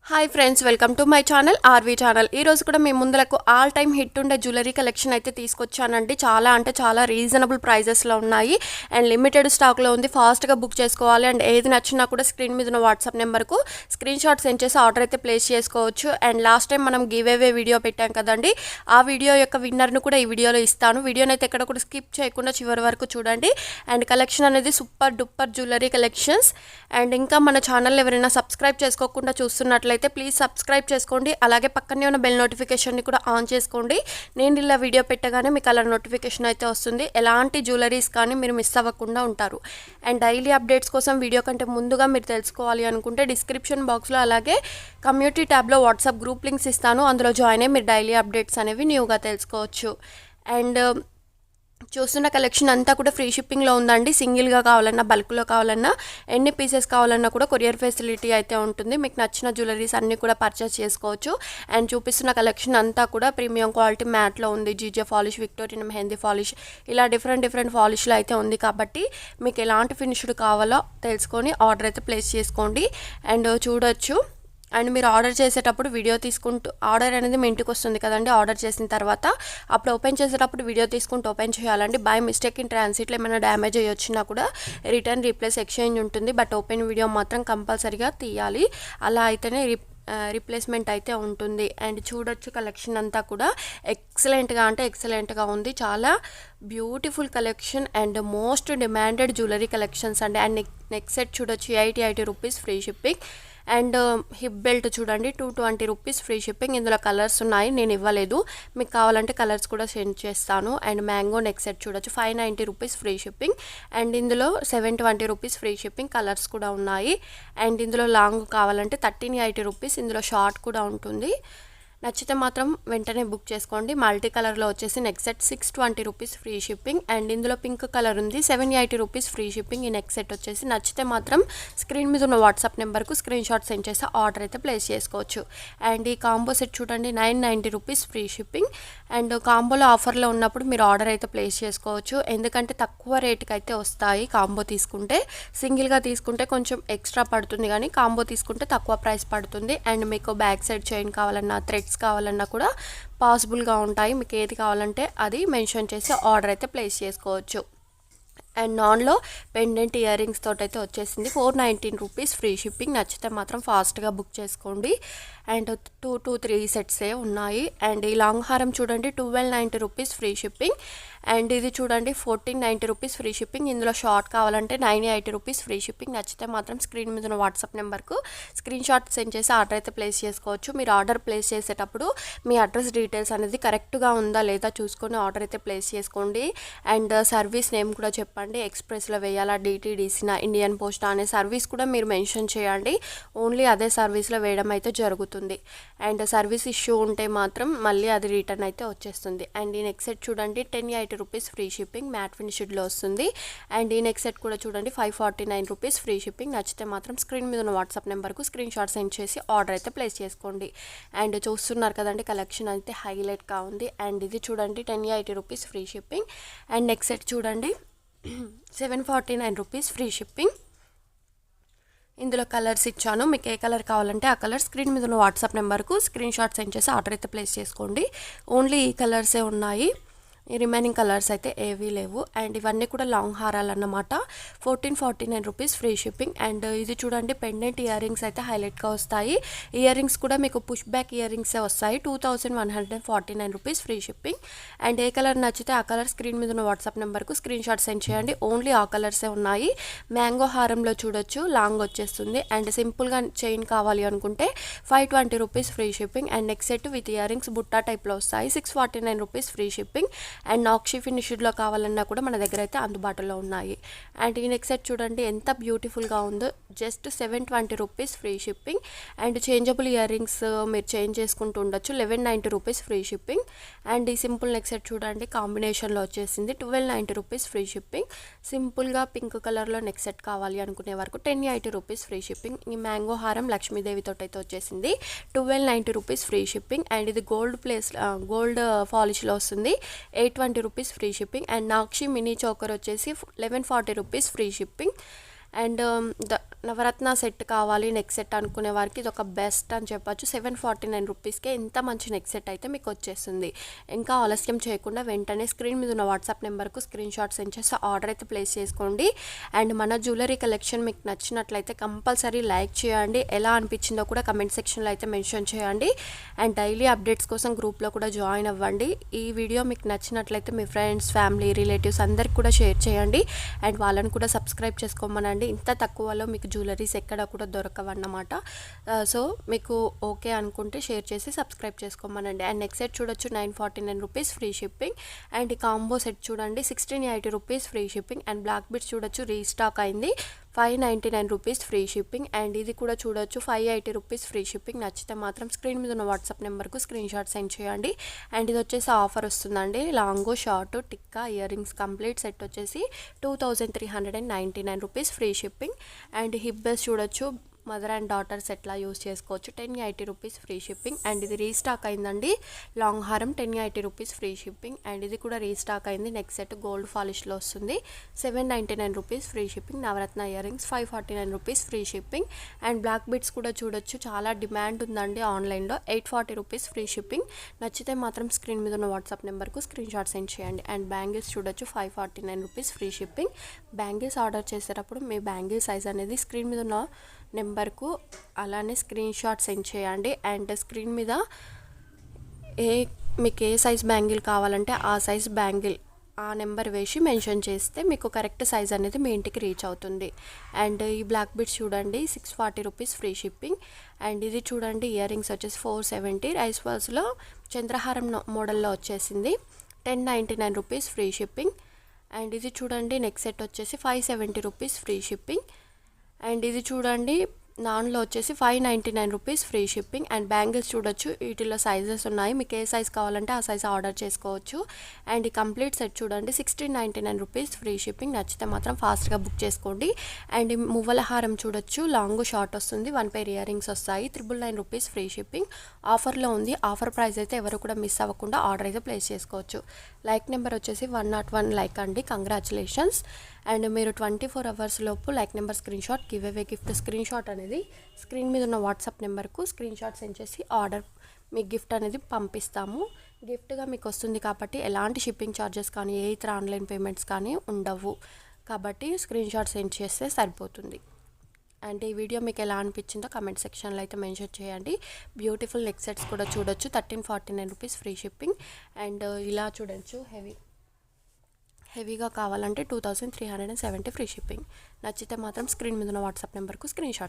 Hi friends, welcome to my channel RV channel. ఈరోజు కూడా మీ ముందులకు ఆల్ టైమ్ హిట్ ఉండే జ్యువెలరీ కలెక్షన్ అయితే తీసుకొచ్చానండి. చాలా రీజనబుల్ ప్రైజెస్లో ఉన్నాయి అండ్ లిమిటెడ్ స్టాక్లో ఉంది. ఫాస్ట్గా బుక్ చేసుకోవాలి అండ్ ఏది నచ్చినా కూడా స్క్రీన్ మీద ఉన్న వాట్సాప్ నెంబర్కు స్క్రీన్ షాట్ సెండ్ చేసి ఆర్డర్ అయితే ప్లేస్ చేసుకోవచ్చు. అండ్ లాస్ట్ టైం మనం గివ్ అవే వీడియో పెట్టాం కదండి, ఆ వీడియో యొక్క విన్నర్ను కూడా ఈ వీడియోలో ఇస్తాను. వీడియోని అయితే ఎక్కడ కూడా స్కిప్ చేయకుండా చివరి వరకు చూడండి. అండ్ కలెక్షన్ అనేది super duper jewellery collections. And ఇంకా మన ఛానల్ ఎవరైనా సబ్స్క్రైబ్ చేసుకోకుండా చూస్తున్నట్లయితే ప్లీజ్ సబ్స్క్రైబ్ చేసుకోండి. అలాగే పక్కనే ఉన్న బెల్ నోటిఫికేషన్ని కూడా ఆన్ చేసుకోండి. నేను ఇలా వీడియో పెట్టగానే మీకు అలా నోటిఫికేషన్ అయితే వస్తుంది. ఎలాంటి జ్యువెలరీస్ కానీ మీరు మిస్ అవ్వకుండా ఉంటారు. అండ్ డైలీ అప్డేట్స్ కోసం వీడియో కంటే ముందుగా మీరు తెలుసుకోవాలి అనుకుంటే డిస్క్రిప్షన్ బాక్స్లో అలాగే కమ్యూనిటీ ట్యాబ్లో వాట్సాప్ గ్రూప్ లింక్స్ ఇస్తాను. అందులో జాయిన్ అయ్యి మీరు డైలీ అప్డేట్స్ అనేవి న్యూగా తెలుసుకోవచ్చు. అండ్ చూస్తున్న కలెక్షన్ అంతా కూడా ఫ్రీ షిప్పింగ్లో ఉందండి. సింగిల్గా కావాలన్నా, బల్క్లో కావాలన్నా, ఎన్ని పీసెస్ కావాలన్నా కూడా కొరియర్ ఫెసిలిటీ అయితే ఉంటుంది. మీకు నచ్చిన జ్యువెలరీస్ అన్నీ కూడా పర్చేస్ చేసుకోవచ్చు. అండ్ చూపిస్తున్న కలెక్షన్ అంతా కూడా ప్రీమియం క్వాలిటీ మ్యాట్లో ఉంది. GJ polish, Victorian mehndi polish, ఇలా డిఫరెంట్ పాలిష్లో అయితే ఉంది. కాబట్టి మీకు ఎలాంటి ఫినిష్డ్ కావాలో తెలుసుకొని ఆర్డర్ అయితే ప్లేస్ చేసుకోండి. అండ్ చూడొచ్చు. అండ్ మీరు ఆర్డర్ చేసేటప్పుడు వీడియో తీసుకుంటూ, ఆర్డర్ అనేది మీ ఇంటికి వస్తుంది కదండి. ఆర్డర్ చేసిన తర్వాత అప్పుడు ఓపెన్ చేసేటప్పుడు వీడియో తీసుకుంటూ ఓపెన్ చేయాలండి. బై మిస్టేక్ ఇన్ ట్రాన్సిట్లో ఏమైనా డ్యామేజ్ అయ్యి వచ్చినా కూడా రిటర్న్, రీప్లేస్, ఎక్స్చేంజ్ ఉంటుంది. బట్ ఓపెన్ వీడియో మాత్రం కంపల్సరీగా తీయాలి. అలా అయితేనే రీప్లేస్మెంట్ అయితే ఉంటుంది. అండ్ చూడొచ్చు కలెక్షన్ అంతా కూడా ఎక్సలెంట్గా ఉంది. చాలా beautiful collection and most demanded jewellery collections అండి. అండ్ నెక్ సెట్ చూడొచ్చు, 80 rupees free shipping. And hip belt చూడండి, 220 రూపీస్ ఫ్రీ షిప్పింగ్. ఇందులో కలర్స్ ఉన్నాయి, నేను ఇవ్వలేదు. మీకు కావాలంటే కలర్స్ కూడా సెండ్ చేస్తాను. అండ్ మ్యాంగో నెక్ సెట్ చూడొచ్చు, 590 రూపీస్ ఫ్రీ షిప్పింగ్. అండ్ ఇందులో 720 రూపీస్ ఫ్రీ షిప్పింగ్. కలర్స్ కూడా ఉన్నాయి. అండ్ ఇందులో లాంగ్ కావాలంటే 1380 రూపీస్. ఇందులో షార్ట్ కూడా ఉంటుంది. నచ్చితే మాత్రం వెంటనే బుక్ చేసుకోండి. మల్టీ కలర్లో వచ్చేసి neck set 620 rupees free shipping. And ఇందులో పింక్ కలర్ ఉంది, 780 రూపీస్ ఫ్రీ షిప్పింగ్. ఈ నెక్ సెట్ వచ్చేసి నచ్చితే మాత్రం స్క్రీన్ మీద ఉన్న వాట్సాప్ నెంబర్కు స్క్రీన్ షాట్ సెండ్ చేసి ఆర్డర్ అయితే ప్లేస్ చేసుకోవచ్చు. అండ్ ఈ కాంబో సెట్ చూడండి, 990 రూపీస్ ఫ్రీ షిప్పింగ్. అండ్ కాంబోలో ఆఫర్లో ఉన్నప్పుడు మీరు ఆర్డర్ అయితే ప్లేస్ చేసుకోవచ్చు. ఎందుకంటే తక్కువ రేటుకి అయితే వస్తాయి కాంబో తీసుకుంటే. సింగిల్గా తీసుకుంటే కొంచెం ఎక్స్ట్రా పడుతుంది, కానీ కాంబో తీసుకుంటే తక్కువ ప్రైస్ పడుతుంది. అండ్ మీకు బ్యాక్ సైడ్ చైన్ కావాలన్నా, థ్రెడ్స్ కావాలన్నా కూడా పాసిబుల్గా ఉంటాయి. మీకు ఏది కావాలంటే అది మెన్షన్ చేసి ఆర్డర్ అయితే ప్లేస్ చేసుకోవచ్చు. అండ్ నాన్లో పెండెంట్ ఇయర్ రింగ్స్ తోటి అయితే వచ్చేసింది, 419 రూపీస్ ఫ్రీ షిప్పింగ్. నచ్చితే మాత్రం ఫాస్ట్గా బుక్ చేసుకోండి. అండ్ 2 సెట్సే ఉన్నాయి. అండ్ ఈ లాంగ్ హారం చూడండి, 1290 రూపీస్ ఫ్రీ షిప్పింగ్. అండ్ ఇది చూడండి, 1490 రూపీస్ ఫ్రీ షిప్పింగ్. ఇందులో షార్ట్ కావాలంటే 980 రూపీస్ ఫ్రీ షిప్పింగ్. నచ్చితే మాత్రం స్క్రీన్ మీద ఉన్న వాట్సాప్ నెంబర్కు స్క్రీన్ షాట్ సెండ్ చేసి ఆర్డర్ అయితే ప్లేస్ చేసుకోవచ్చు. మీరు ఆర్డర్ ప్లేస్ చేసేటప్పుడు మీ అడ్రస్ డీటెయిల్స్ అనేది కరెక్ట్గా ఉందా లేదా చూసుకొని ఆర్డర్ అయితే ప్లేస్ చేసుకోండి. అండ్ సర్వీస్ నేమ్ కూడా చెప్పండి, ఎక్స్ప్రెస్లో వేయాలా, డిటీడీసీనా, ఇండియన్ పోస్ట్ అనే సర్వీస్ కూడా మీరు మెన్షన్ చేయండి. ఓన్లీ అదే సర్వీస్లో వేయడం అయితే జరుగుతుంది. అండ్ సర్వీస్ ఇష్యూ ఉంటే మాత్రం మళ్ళీ అది రిటర్న్ అయితే వచ్చేస్తుంది. అండ్ ఈ నెక్ సెట్ చూడండి, 1080 రూపీస్ ఫ్రీ షిప్పింగ్, మ్యాట్ ఫినిష్డ్లో వస్తుంది. అండ్ ఈ నెక్ సెట్ కూడా చూడండి, 549 రూపీస్ ఫ్రీ షిప్పింగ్. నచ్చితే మాత్రం స్క్రీన్ మీద ఉన్న వాట్సాప్ నెంబర్కు స్క్రీన్ షాట్ సెండ్ చేసి ఆర్డర్ అయితే ప్లేస్ చేసుకోండి. అండ్ చూస్తున్నారు కదండి, కలెక్షన్ అయితే హైలైట్గా ఉంది. అండ్ ఇది చూడండి, 1080 rupees free shipping. And neck set చూడండి, 749 రూపీస్ ఫ్రీ షిప్పింగ్. ఇందులో కలర్స్ ఇచ్చాను, మీకు ఏ కలర్ కావాలంటే ఆ కలర్ స్క్రీన్ మీద ఉన్న వాట్సాప్ నెంబర్కు స్క్రీన్ షాట్ సెండ్ చేసి ఆర్డర్ అయితే ప్లేస్ చేసుకోండి. ఓన్లీ ఈ కలర్సే ఉన్నాయి, ఈ రిమైనింగ్ కలర్స్ అయితే ఏవీ లేవు. అండ్ ఇవన్నీ కూడా లాంగ్ హారాలు అన్నమాట, 1449 రూపీస్ ఫ్రీ షిప్పింగ్. అండ్ ఇది చూడండి, పెండెంట్ ఇయర్ రింగ్స్ అయితే హైలైట్గా వస్తాయి. ఇయర్ రింగ్స్ కూడా మీకు పుష్ బ్యాక్ ఇయర్ రింగ్సే వస్తాయి, 2149 rupees free shipping. And A colour నచ్చితే ఆ కలర్ స్క్రీన్ మీద ఉన్న వాట్సాప్ నెంబర్కు స్క్రీన్ షాట్ సెండ్ చేయండి. ఓన్లీ ఆ కలర్సే ఉన్నాయి. మ్యాంగో హారంలో చూడొచ్చు, లాంగ్ వచ్చేస్తుంది. అండ్ సింపుల్గా చైన్ కావాలి అనుకుంటే 520 rupees free shipping. And neck set with ear rings బుట్టా టైప్లో వస్తాయి, 649 rupees free shipping. And Nakshi ఫినిష్డ్లో కావాలన్నా కూడా మన దగ్గర అయితే అందుబాటులో ఉన్నాయి. అండ్ ఈ నెక్ సెట్ చూడండి ఎంత బ్యూటిఫుల్గా ఉందో, just 720 rupees free shipping. And changeable ear rings మీరు చేంజ్ చేసుకుంటూ ఉండొచ్చు, 1190 రూపీస్ ఫ్రీ షిప్పింగ్. అండ్ ఈ సింపుల్ నెక్ సెట్ చూడండి, కాంబినేషన్లో వచ్చేసింది, 1290 రూపీస్ ఫ్రీ షిప్పింగ్. సింపుల్గా పింక్ కలర్లో నెక్ సెట్ కావాలి అనుకునే వరకు 1080 రూపీస్ ఫ్రీ షిప్పింగ్. ఈ మ్యాంగో హారం లక్ష్మీదేవితో అయితే వచ్చేసింది, 1290 రూపీస్ ఫ్రీ షిప్పింగ్. అండ్ ఇది గోల్డ్ పాలిష్లో వస్తుంది, 820 rupees free shipping. And Nakshi mini choker వచ్చేసి 1140 rupees free shipping. And Navaratna set కావాలి నెక్ సెట్ అనుకునే వారికి ఇది ఒక బెస్ట్ అని చెప్పొచ్చు. 749 రూపీస్కే ఇంత మంచి నెక్ సెట్ అయితే మీకు వచ్చేస్తుంది. ఇంకా ఆలస్యం చేయకుండా వెంటనే స్క్రీన్ మీద ఉన్న వాట్సాప్ నెంబర్కు స్క్రీన్ షాట్ సెండ్ చేసి ఆర్డర్ అయితే ప్లేస్ చేసుకోండి. అండ్ మన జ్యువెలరీ కలెక్షన్ మీకు నచ్చినట్లయితే కంపల్సరీ లైక్ చేయండి. ఎలా అనిపించిందో కూడా కమెంట్ సెక్షన్లో అయితే మెన్షన్ చేయండి. అండ్ డైలీ అప్డేట్స్ కోసం గ్రూప్లో కూడా జాయిన్ అవ్వండి. ఈ వీడియో మీకు నచ్చినట్లయితే మీ ఫ్రెండ్స్, ఫ్యామిలీ, రిలేటివ్స్ అందరికి కూడా షేర్ చేయండి. అండ్ వాళ్ళని కూడా సబ్స్క్రైబ్ చేసుకోమనండి. ఇంత తక్కువలో మీకు జ్యువెలరీస్ ఎక్కడ కూడా దొరకవన్నమాట. సో మీకు ఓకే అనుకుంటే షేర్ చేసి సబ్స్క్రైబ్ చేసుకోమనండి. అండ్ నెక్స్ట్ సెట్ చూడొచ్చు 949 రూపీస్ ఫ్రీ షిప్పింగ్. అండ్ ఈ కాంబో సెట్ చూడండి 1680 rupees free shipping. And black bits చూడొచ్చు రీస్టాక్ అయింది 599 రూపీస్ ఫ్రీ షిప్పింగ్. అండ్ ఇది కూడా చూడొచ్చు 580 రూపీస్ ఫ్రీ షిప్పింగ్. నచ్చితే మాత్రం స్క్రీన్ మీద ఉన్న వాట్సాప్ నెంబర్కు స్క్రీన్ షాట్ సెండ్ చేయండి. అండ్ ఇది వచ్చేసి ఆఫర్ వస్తుందండి. లాంగో, short, tikka, ear rings complete set వచ్చేసి 2399 rupees free shipping. And hip బెస్ చూడొచ్చు మదర్ అండ్ డాటర్ సెట్లా యూస్ చేసుకోవచ్చు 1080 రూపీస్ ఫ్రీ షిప్పింగ్. అండ్ ఇది రీస్టాక్ అయిందండి. లాంగ్ హారం 1080 రూపీస్ ఫ్రీ షిప్పింగ్. అండ్ ఇది కూడా రీస్టాక్ అయింది. నెక్స్ట్ సెట్ గోల్డ్ పాలిష్లో వస్తుంది 799 rupees free shipping. Navaratna ear rings 549 rupees free shipping. And black bits కూడా చూడొచ్చు చాలా డిమాండ్ ఉందండి ఆన్లైన్లో 840 రూపీస్ ఫ్రీ షిప్పింగ్. నచ్చితే మాత్రం స్క్రీన్ మీద ఉన్న వాట్సాప్ నెంబర్కు స్క్రీన్ షాట్ సెండ్ చేయండి. అండ్ బ్యాంగిల్స్ చూడొచ్చు 549 rupees free shipping. Bangles order చేసేటప్పుడు మీ బ్యాంగిల్ సైజ్ అనేది స్క్రీన్ మీద ఉన్న నెంబర్కు అలానే స్క్రీన్ షాట్ సెండ్ చేయండి. అండ్ స్క్రీన్ మీద మీకు ఏ సైజ్ బ్యాంగిల్ కావాలంటే ఆ సైజ్ బ్యాంగిల్ ఆ నెంబర్ వేసి మెన్షన్ చేస్తే మీకు కరెక్ట్ సైజ్ అనేది మీ ఇంటికి రీచ్ అవుతుంది. అండ్ ఈ బ్లాక్ బిట్స్ చూడండి 640 రూపీస్ ఫ్రీ షిప్పింగ్. అండ్ ఇది చూడండి ఇయర్ రింగ్స్ వచ్చేసి 470 రైస్ బాల్స్లో చంద్రహారం మోడల్లో వచ్చేసింది 1099 రూపీస్ ఫ్రీ షిప్పింగ్. అండ్ ఇది చూడండి నెక్ సెట్ వచ్చేసి 570 రూపీస్ ఫ్రీ షిప్పింగ్. అండ్ ఇది చూడండి నాన్లో వచ్చేసి 599 rupees free shipping. And bangles చూడొచ్చు వీటిలో సైజెస్ ఉన్నాయి. మీకు ఏ సైజ్ కావాలంటే ఆ సైజ్ ఆర్డర్ చేసుకోవచ్చు. అండ్ ఈ కంప్లీట్ సెట్ చూడండి 1699 రూపీస్ ఫ్రీ షిప్పింగ్. నచ్చితే మాత్రం ఫాస్ట్గా బుక్ చేసుకోండి. అండ్ ఈ మువ్వల హారం చూడొచ్చు లాంగ్, షార్ట్ వస్తుంది 1 పెయిర్ ఇయర్ రింగ్స్ వస్తాయి 999 రూపీస్ ఫ్రీ షిప్పింగ్. ఆఫర్లో ఉంది. ఆఫర్ ప్రైస్ అయితే ఎవరు కూడా మిస్ అవ్వకుండా ఆర్డర్ అయితే ప్లేస్ చేసుకోవచ్చు. లైక్ నెంబర్ వచ్చేసి 101 లైక్ అండి. కంగ్రాచులేషన్స్. అండ్ మీరు 24 అవర్స్ లోపు like number screen shot give away gift screen shot అనేది స్క్రీన్ మీద ఉన్న వాట్సాప్ నెంబర్కు స్క్రీన్ షాట్ సెండ్ చేసి ఆర్డర్ మీ గిఫ్ట్ అనేది పంపిస్తాము. గిఫ్ట్గా మీకు వస్తుంది కాబట్టి ఎలాంటి షిప్పింగ్ ఛార్జెస్ కానీ ఏ ఇతర ఆన్లైన్ పేమెంట్స్ కానీ ఉండవు. కాబట్టి స్క్రీన్ షాట్ సెండ్ చేస్తే సరిపోతుంది. అండ్ ఈ వీడియో మీకు ఎలా అనిపించిందో కమెంట్ సెక్షన్లో అయితే మెన్షన్ చేయండి. బ్యూటిఫుల్ నెక్ సెట్స్ కూడా చూడొచ్చు 1349 రూపీస్ ఫ్రీ షిప్పింగ్. అండ్ ఇలా చూడొచ్చు హెవీగా కావాలంటే 2370 ఫ్రీ షిప్పింగ్. నచ్చితే మాత్రం స్క్రీన్ మీద ఉన్న వాట్సాప్ నెంబర్కు స్క్రీన్ షాట్